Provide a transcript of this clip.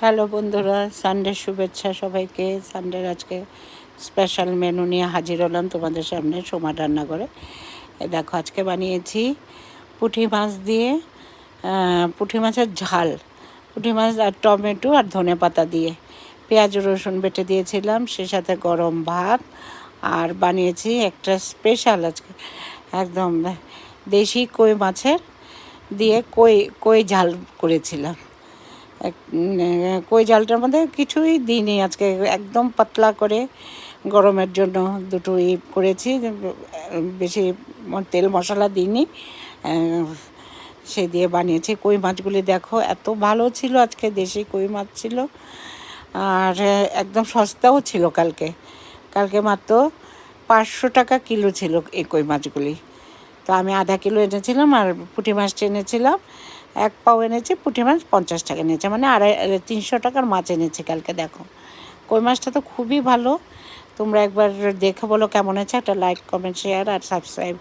Hello বন্ধুরা, সানডের শুভেচ্ছা সবাইকে। সানডের আজকে স্পেশাল মেনু নিয়ে হাজির হলাম তোমাদের সামনে সোমার রান্না করে। দেখো আজকে বানিয়েছি পুঁটি মাছ দিয়ে পুঁটি মাছের ঝাল, পুঁটি মাছ আর টমেটো আর ধনেপাতা দিয়ে পেঁয়াজ রসুন বেটে দিয়েছিলাম, সে সাথে গরম ভাত। আর বানিয়েছি একটা স্পেশাল আজকে একদম দেশি কই মাছের দিয়ে কই ঝাল করেছিলাম। কই ঝালটার মধ্যে কিছুই দিইনি আজকে, একদম পাতলা করে গরমের জন্য দুটো করেছি, বেশি তেল মশলা দিইনি, সে দিয়ে বানিয়েছি। কই মাছগুলি দেখো এত ভালো ছিল, আজকে দেশি কই মাছ ছিল আর একদম সস্তাও ছিল। কালকে মাত্র 500 টাকা কিলো ছিল এই কই মাছগুলি। তো আমি আধা কিলো এনেছিলাম আর পুঁটি মাছটা এনেছিলাম 1 পাও এনেছি। পুঁটি মাছ 50 টাকা নিয়েছে, মানে 300 টাকার মাছ এনেছি কালকে। দেখো কই মাছটা তো খুবই ভালো, তোমরা একবার দেখে বলো কেমন আছে। একটা লাইক কমেন্ট শেয়ার আর সাবস্ক্রাইব